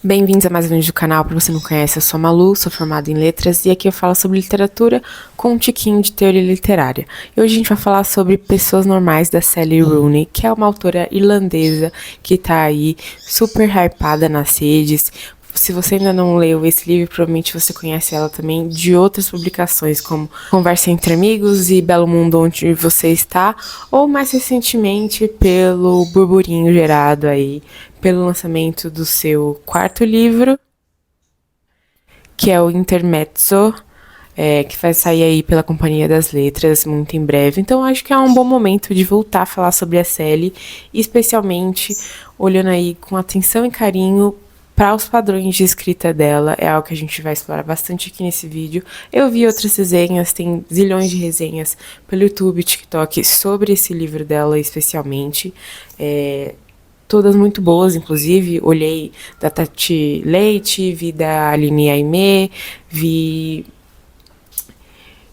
Bem-vindos a mais um vídeo do canal. Para você que não conhece, eu sou a Malu, sou formada em letras e aqui eu falo sobre literatura com um tiquinho de teoria literária. E hoje a gente vai falar sobre Pessoas Normais, da Sally Rooney, que é uma autora irlandesa que tá aí super hypada nas redes. Se você ainda não leu esse livro, provavelmente você conhece ela também de outras publicações, como Conversa Entre Amigos e Belo Mundo Onde Você Está, ou mais recentemente pelo burburinho gerado aí pelo lançamento do seu quarto livro, que é o Intermezzo, que vai sair aí pela Companhia das Letras muito em breve. Então acho que é um bom momento de voltar a falar sobre a Sally, especialmente olhando aí com atenção e carinho para os padrões de escrita dela. É algo que a gente vai explorar bastante aqui nesse vídeo. Eu vi outras resenhas, tem zilhões de resenhas pelo YouTube e TikTok sobre esse livro dela especialmente. Todas muito boas, inclusive. Olhei da Tati Leite, vi da Aline Aimee, vi...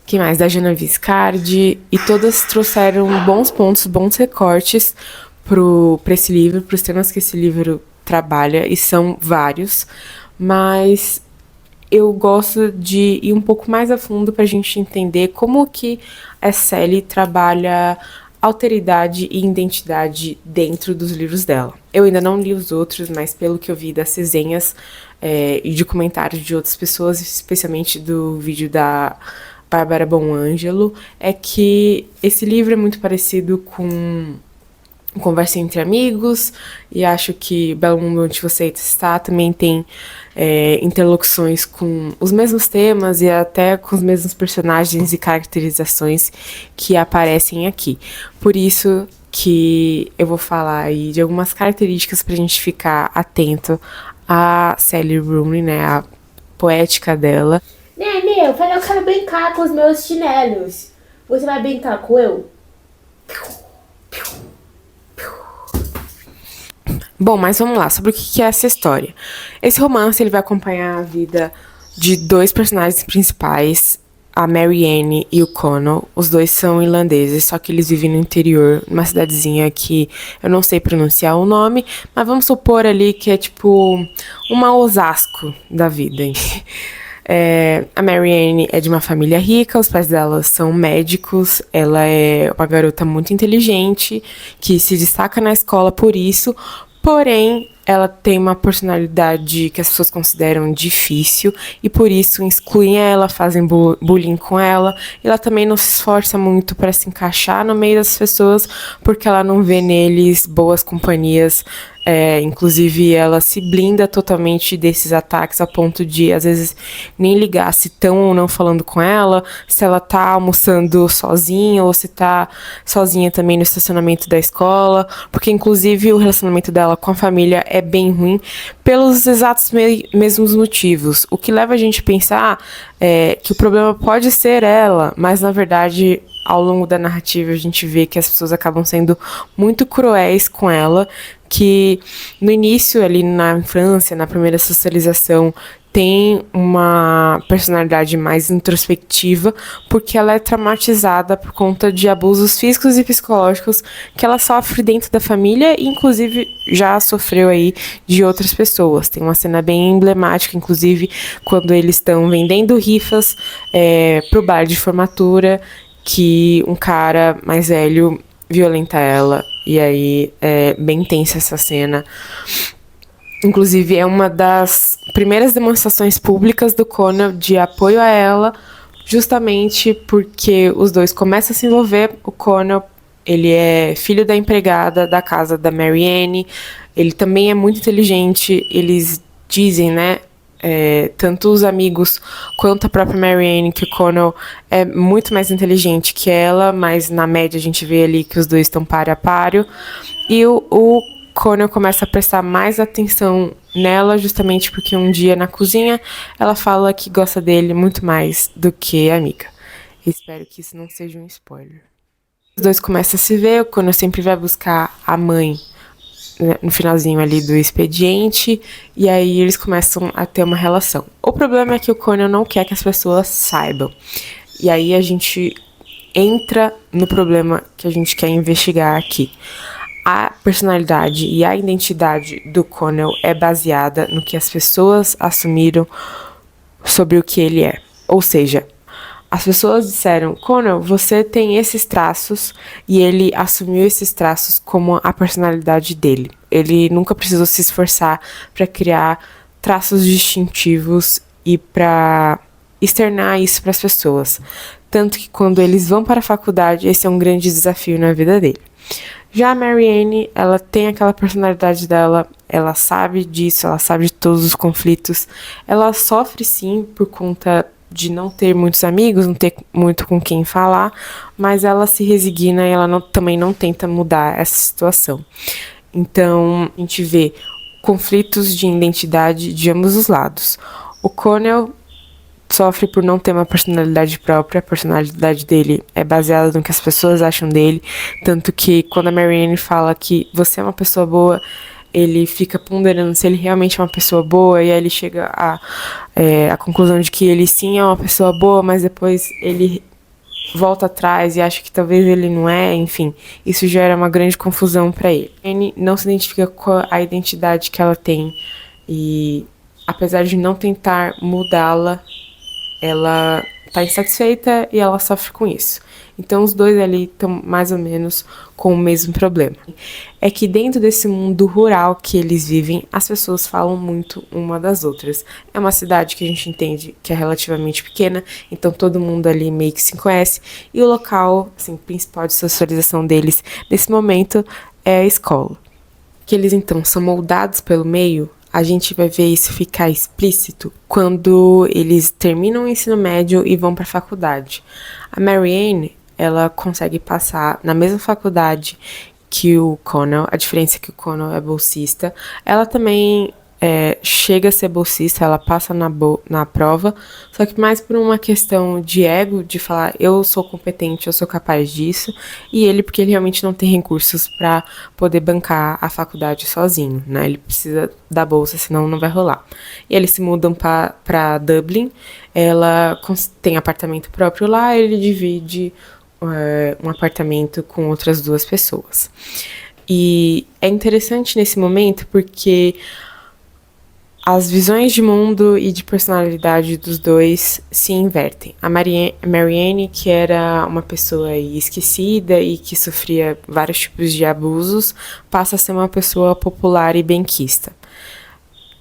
que mais? Da Jana Viscardi. E todas trouxeram bons pontos, bons recortes para esse livro, para os temas que esse livro trabalha, e são vários. Mas eu gosto de ir um pouco mais a fundo para a gente entender como que a Sally trabalha alteridade e identidade dentro dos livros dela. Eu ainda não li os outros, mas pelo que eu vi das resenhas e de comentários de outras pessoas, especialmente do vídeo da Bárbara Bonangelo, é que esse livro é muito parecido com Conversa Entre Amigos, e acho que Belo Mundo Onde Você Está também tem interlocuções com os mesmos temas e até com os mesmos personagens e caracterizações que aparecem aqui. Por isso que eu vou falar aí de algumas características para a gente ficar atento à Sally Rooney, né, a poética dela. Nenê, eu falei, eu quero brincar com os meus chinelos. Você vai brincar com eu? Bom, mas vamos lá, sobre o que é essa história. Esse romance ele vai acompanhar a vida de dois personagens principais, a Marianne e o Connell. Os dois são irlandeses, só que eles vivem no interior, numa cidadezinha que eu não sei pronunciar o nome, mas vamos supor ali que é tipo uma Osasco da vida. A Marianne é de uma família rica, os pais dela são médicos, ela é uma garota muito inteligente, que se destaca na escola por isso, porém, ela tem uma personalidade que as pessoas consideram difícil e por isso excluem ela, fazem bullying com ela. E ela também não se esforça muito para se encaixar no meio das pessoas porque ela não vê neles boas companhias. Inclusive, ela se blinda totalmente desses ataques a ponto de, às vezes, nem ligar se estão ou não falando com ela, se ela tá almoçando sozinha ou se tá sozinha também no estacionamento da escola, porque, inclusive, o relacionamento dela com a família é bem ruim pelos exatos mesmos motivos. O que leva a gente a pensar que o problema pode ser ela, mas, na verdade, ao longo da narrativa a gente vê que as pessoas acabam sendo muito cruéis com ela, que no início, ali na infância, na primeira socialização, tem uma personalidade mais introspectiva, porque ela é traumatizada por conta de abusos físicos e psicológicos que ela sofre dentro da família e, inclusive, já sofreu aí de outras pessoas. Tem uma cena bem emblemática, inclusive, quando eles estão vendendo rifas pro bar de formatura, que um cara mais velho violenta ela, e aí é bem tensa essa cena. Inclusive, é uma das primeiras demonstrações públicas do Connell de apoio a ela, justamente porque os dois começam a se envolver. O Connell, ele é filho da empregada da casa da Marianne, ele também é muito inteligente, eles dizem, né, tanto os amigos quanto a própria Marianne, que o Connell é muito mais inteligente que ela, mas na média a gente vê ali que os dois estão páreo a páreo. E o Connell começa a prestar mais atenção nela, justamente porque um dia na cozinha ela fala que gosta dele muito mais do que a amiga. Espero que isso não seja um spoiler. Os dois começam a se ver, o Connell sempre vai buscar a mãe no finalzinho ali do expediente, e aí eles começam a ter uma relação. O problema é que o Connell não quer que as pessoas saibam. E aí a gente entra no problema que a gente quer investigar aqui. A personalidade e a identidade do Connell é baseada no que as pessoas assumiram sobre o que ele é. Ou seja, as pessoas disseram, Connell, você tem esses traços, e ele assumiu esses traços como a personalidade dele. Ele nunca precisou se esforçar para criar traços distintivos e para externar isso para as pessoas. Tanto que quando eles vão para a faculdade, esse é um grande desafio na vida dele. Já a Marianne, ela tem aquela personalidade dela, ela sabe disso, ela sabe de todos os conflitos. Ela sofre sim por conta de não ter muitos amigos, não ter muito com quem falar, mas ela se resigna e ela também não tenta mudar essa situação. Então, a gente vê conflitos de identidade de ambos os lados. O Connell sofre por não ter uma personalidade própria, a personalidade dele é baseada no que as pessoas acham dele, tanto que quando a Marianne fala que você é uma pessoa boa, ele fica ponderando se ele realmente é uma pessoa boa, e aí ele chega à conclusão de que ele sim é uma pessoa boa, mas depois ele volta atrás e acha que talvez ele não é, enfim, isso gera uma grande confusão para ele. Ele não se identifica com a identidade que ela tem, e apesar de não tentar mudá-la, ela tá insatisfeita e ela sofre com isso. Então os dois ali estão mais ou menos com o mesmo problema. É que dentro desse mundo rural que eles vivem, as pessoas falam muito uma das outras. É uma cidade que a gente entende que é relativamente pequena, então todo mundo ali meio que se conhece, e o local assim, principal de socialização deles nesse momento é a escola. Que eles então são moldados pelo meio. A gente vai ver isso ficar explícito quando eles terminam o ensino médio e vão para a faculdade. A Marianne, ela consegue passar na mesma faculdade que o Connell, a diferença é que o Connell é bolsista. Ela também chega a ser bolsista, ela passa na prova, só que mais por uma questão de ego, de falar, eu sou competente, eu sou capaz disso, e ele porque ele realmente não tem recursos para poder bancar a faculdade sozinho, né? Ele precisa da bolsa, senão não vai rolar. E eles se mudam para Dublin, ela tem apartamento próprio lá, ele divide um apartamento com outras 2 pessoas. E é interessante nesse momento porque as visões de mundo e de personalidade dos dois se invertem. A Marianne, que era uma pessoa esquecida e que sofria vários tipos de abusos, passa a ser uma pessoa popular e benquista.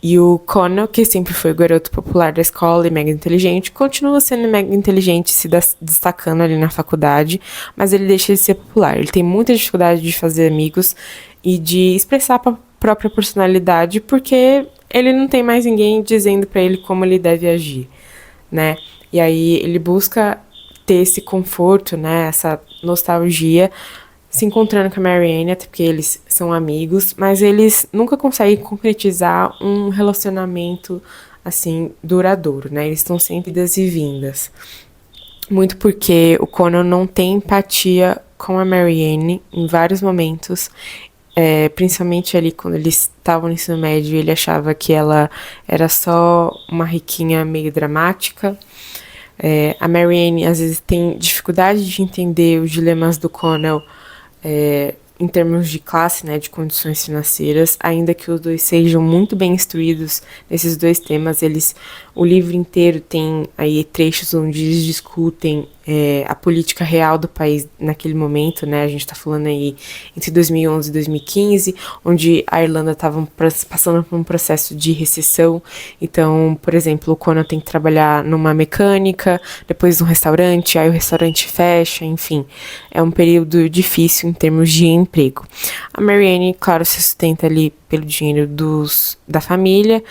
E o Connell, que sempre foi o garoto popular da escola e mega inteligente, continua sendo mega inteligente, se destacando ali na faculdade, mas ele deixa de ser popular. Ele tem muita dificuldade de fazer amigos e de expressar a própria personalidade, porque ele não tem mais ninguém dizendo pra ele como ele deve agir, né? E aí ele busca ter esse conforto, né? Essa nostalgia, se encontrando com a Marianne, até porque eles são amigos, mas eles nunca conseguem concretizar um relacionamento, assim, duradouro, né? Eles estão sempre idas e vindas. Muito porque o Connell não tem empatia com a Marianne em vários momentos. Principalmente ali quando eles estavam no ensino médio, ele achava que ela era só uma riquinha meio dramática. A Marianne às vezes tem dificuldade de entender os dilemas do Connell em termos de classe, né, de condições financeiras, ainda que os dois sejam muito bem instruídos nesses 2 temas. O livro inteiro tem aí trechos onde eles discutem a política real do país naquele momento, né? A gente tá falando aí entre 2011 e 2015, onde a Irlanda estava passando por um processo de recessão. Então, por exemplo, o Connell tem que trabalhar numa mecânica, depois num restaurante, aí o restaurante fecha, enfim. É um período difícil em termos de emprego. A Marianne, claro, se sustenta ali pelo dinheiro da família,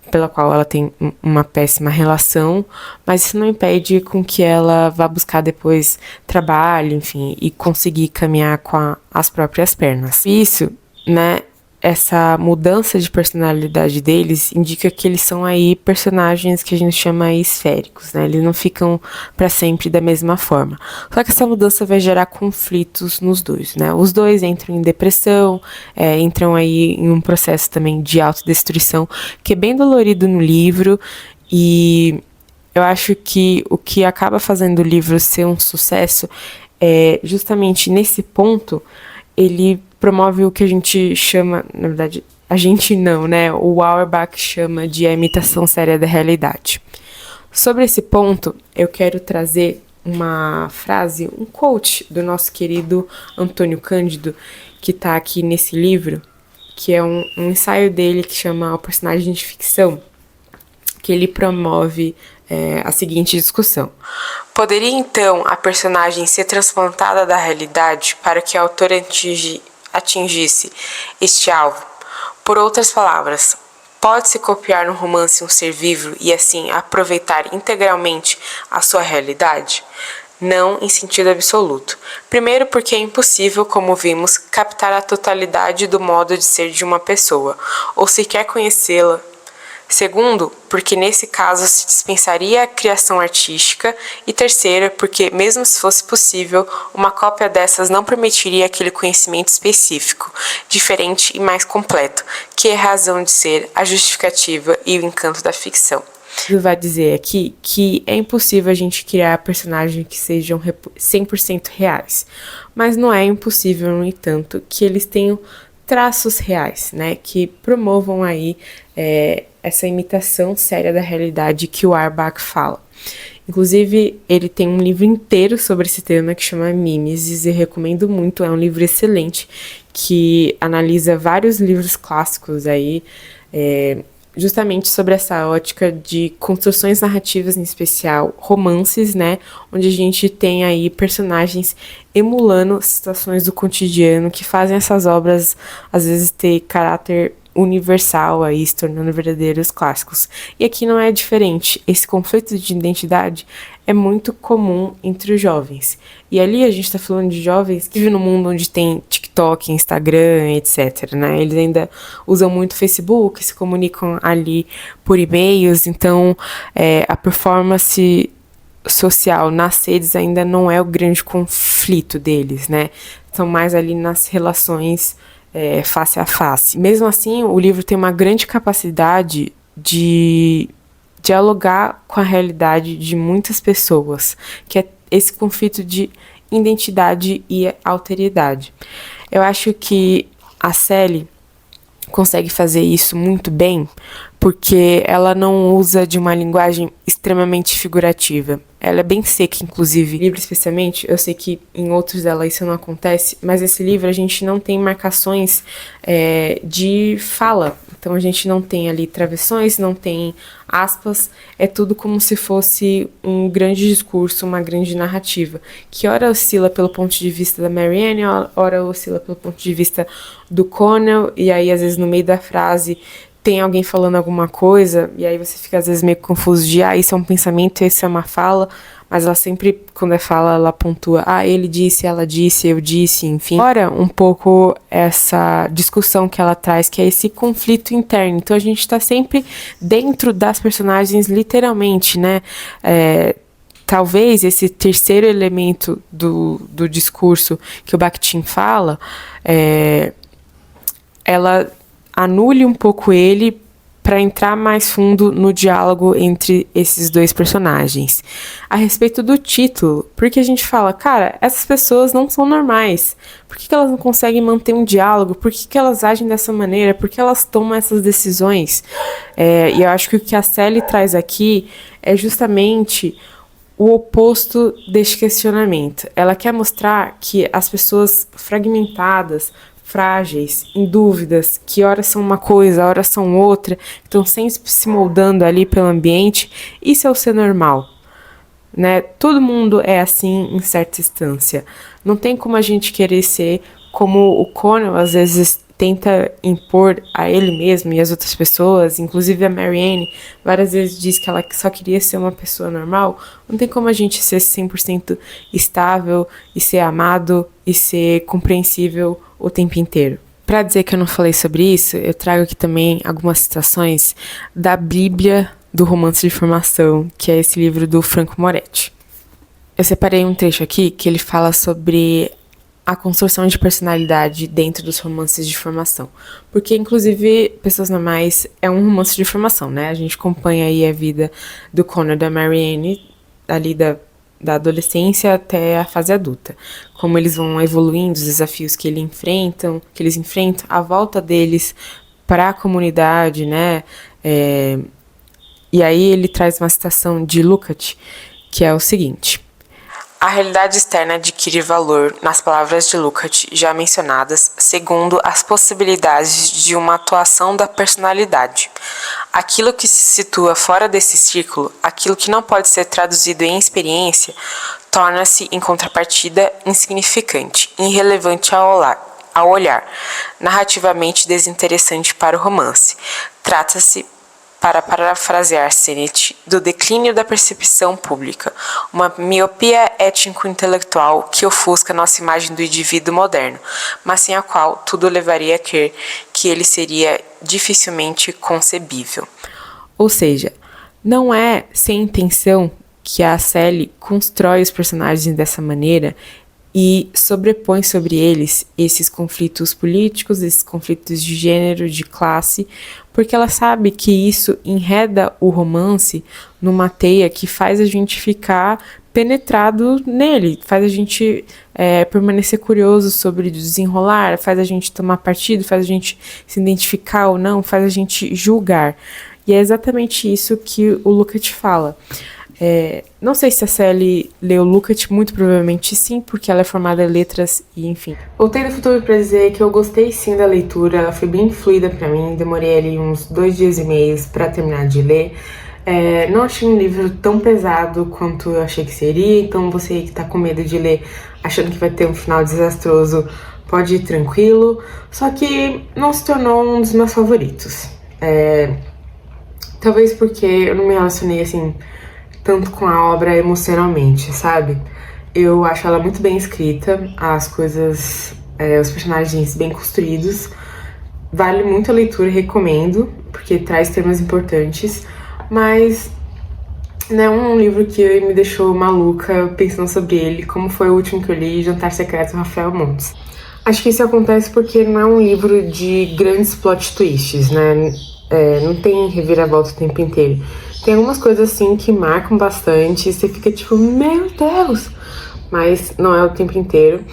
pela qual ela tem uma péssima relação, mas isso não impede com que ela vá buscar depois trabalho, enfim, e conseguir caminhar com as próprias pernas. Isso, né, essa mudança de personalidade deles indica que eles são aí personagens que a gente chama esféricos, né? Eles não ficam para sempre da mesma forma. Só que essa mudança vai gerar conflitos nos dois, né? Os dois entram em depressão, entram aí em um processo também de autodestruição, que é bem dolorido no livro, e eu acho que o que acaba fazendo o livro ser um sucesso é justamente nesse ponto. Ele promove o que a gente chama, na verdade, a gente não, né? O Auerbach chama de a imitação séria da realidade. Sobre esse ponto, eu quero trazer uma frase, um quote do nosso querido Antônio Cândido, que está aqui nesse livro, que é um ensaio dele que chama O Personagem de Ficção, que ele promove a seguinte discussão. Poderia, então, a personagem ser transplantada da realidade para que a autora atingisse este alvo? Por outras palavras, pode-se copiar no romance um ser vivo e, assim, aproveitar integralmente a sua realidade? Não em sentido absoluto. Primeiro, porque é impossível, como vimos, captar a totalidade do modo de ser de uma pessoa, ou sequer conhecê-la. Segundo, porque nesse caso se dispensaria a criação artística. E terceiro, porque mesmo se fosse possível, uma cópia dessas não permitiria aquele conhecimento específico, diferente e mais completo, que é a razão de ser, a justificativa e o encanto da ficção. Ele vai dizer aqui que é impossível a gente criar personagens que sejam 100% reais, mas não é impossível, no entanto, que eles tenham traços reais, né, que promovam aí essa imitação séria da realidade que o Auerbach fala. Inclusive, ele tem um livro inteiro sobre esse tema que chama Mimesis, e recomendo muito, é um livro excelente que analisa vários livros clássicos aí, justamente sobre essa ótica de construções narrativas, em especial romances, né, onde a gente tem aí personagens emulando situações do cotidiano que fazem essas obras, às vezes, ter caráter universal aí, se tornando verdadeiros clássicos. E aqui não é diferente. Esse conflito de identidade é muito comum entre os jovens. E ali a gente está falando de jovens que vivem num mundo onde tem TikTok, Instagram, etc, né? Eles ainda usam muito Facebook, se comunicam ali por e-mails, então a performance social nas redes ainda não é o grande conflito deles, né? Estão mais ali nas relações face a face. Mesmo assim, o livro tem uma grande capacidade de dialogar com a realidade de muitas pessoas, que é esse conflito de identidade e alteridade. Eu acho que a Sally consegue fazer isso muito bem, porque ela não usa de uma linguagem extremamente figurativa. Ela é bem seca, inclusive. Livro especialmente, eu sei que em outros dela isso não acontece, mas esse livro a gente não tem marcações de fala. Então a gente não tem ali travessões, não tem aspas, é tudo como se fosse um grande discurso, uma grande narrativa, que ora oscila pelo ponto de vista da Marianne, ora oscila pelo ponto de vista do Connell, e aí às vezes no meio da frase tem alguém falando alguma coisa, e aí você fica às vezes meio confuso de, isso é um pensamento, isso é uma fala, mas ela sempre, quando é fala, ela pontua, ele disse, ela disse, eu disse, enfim. Ora, um pouco essa discussão que ela traz, que é esse conflito interno. Então a gente tá sempre dentro das personagens, literalmente, né? Talvez esse terceiro elemento do discurso que o Bakhtin fala, ela anule um pouco ele para entrar mais fundo no diálogo entre esses dois personagens. A respeito do título, porque a gente fala, cara, essas pessoas não são normais. Por que elas não conseguem manter um diálogo? Por que elas agem dessa maneira? Por que elas tomam essas decisões? E eu acho que o que a Sally traz aqui é justamente o oposto deste questionamento. Ela quer mostrar que as pessoas fragmentadas, frágeis, em dúvidas, que horas são uma coisa, horas são outra, estão sempre se moldando ali pelo ambiente, isso é o ser normal, né? Todo mundo é assim em certa instância. Não tem como a gente querer ser como o Connell às vezes tenta impor a ele mesmo e as outras pessoas, inclusive a Marianne, várias vezes diz que ela só queria ser uma pessoa normal. Não tem como a gente ser 100% estável e ser amado e ser compreensível o tempo inteiro. Para dizer que eu não falei sobre isso, eu trago aqui também algumas citações da Bíblia do Romance de Formação, que é esse livro do Franco Moretti. Eu separei um trecho aqui que ele fala sobre a construção de personalidade dentro dos romances de formação. Porque, inclusive, Pessoas Normais é um romance de formação, né? A gente acompanha aí a vida do Connor, da Marianne, ali da da adolescência até a fase adulta. Como eles vão evoluindo, os desafios que eles enfrentam, a volta deles para a comunidade, né? E aí ele traz uma citação de Lukács, que é o seguinte: a realidade externa adquire valor, nas palavras de Lukács já mencionadas, segundo as possibilidades de uma atuação da personalidade. Aquilo que se situa fora desse círculo, aquilo que não pode ser traduzido em experiência, torna-se, em contrapartida, insignificante, irrelevante ao olhar, narrativamente desinteressante para o romance. Trata-se, para parafrasear Sennett, do declínio da percepção pública, uma miopia étnico-intelectual que ofusca nossa imagem do indivíduo moderno, mas sem a qual tudo levaria a crer que ele seria dificilmente concebível. Ou seja, não é sem intenção que a Sally constrói os personagens dessa maneira e sobrepõe sobre eles esses conflitos políticos, esses conflitos de gênero, de classe, porque ela sabe que isso enreda o romance numa teia que faz a gente ficar penetrado nele, faz a gente permanecer curioso sobre o desenrolar, faz a gente tomar partido, faz a gente se identificar ou não, faz a gente julgar. E é exatamente isso que o Lukács fala. Não sei se a Sally leu Lukács, muito provavelmente sim, porque ela é formada em letras e enfim. Voltei do futuro pra dizer que eu gostei sim da leitura, ela foi bem fluida pra mim, demorei ali uns 2 dias e meio pra terminar de ler. Não achei um livro tão pesado quanto eu achei que seria, então você que tá com medo de ler, achando que vai ter um final desastroso, pode ir tranquilo, só que não se tornou um dos meus favoritos. Talvez porque eu não me relacionei assim tanto com a obra emocionalmente, sabe? Eu acho ela muito bem escrita, as coisas, os personagens bem construídos. Vale muito a leitura, recomendo, porque traz temas importantes, mas não é um livro que me deixou maluca pensando sobre ele, como foi o último que eu li, Jantar Secreto, do Rafael Montes. Acho que isso acontece porque não é um livro de grandes plot twists, né? Não tem reviravolta o tempo inteiro. Tem algumas coisas assim que marcam bastante, você fica tipo, meu Deus! Mas não é o tempo inteiro.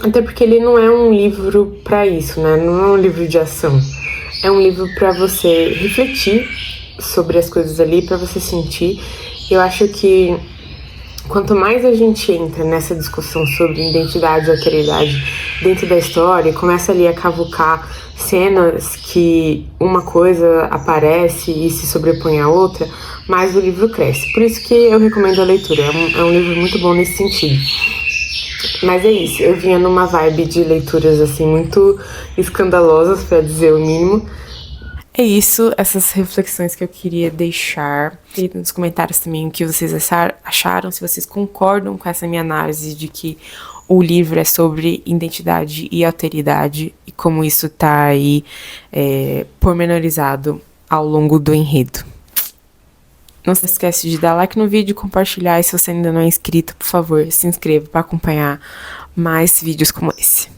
Até porque ele não é um livro pra isso, né? Não é um livro de ação. É um livro pra você refletir sobre as coisas ali, pra você sentir. Eu acho que quanto mais a gente entra nessa discussão sobre identidade e alteridade dentro da história, começa ali a cavucar cenas que uma coisa aparece e se sobrepõe à outra, mais o livro cresce. Por isso que eu recomendo a leitura, é um livro muito bom nesse sentido. Mas é isso, eu vinha numa vibe de leituras assim muito escandalosas, pra dizer o mínimo. É isso, essas reflexões que eu queria deixar. E nos comentários também o que vocês acharam, se vocês concordam com essa minha análise de que o livro é sobre identidade e alteridade e como isso tá aí pormenorizado ao longo do enredo. Não se esquece de dar like no vídeo, compartilhar, e se você ainda não é inscrito, por favor, se inscreva para acompanhar mais vídeos como esse.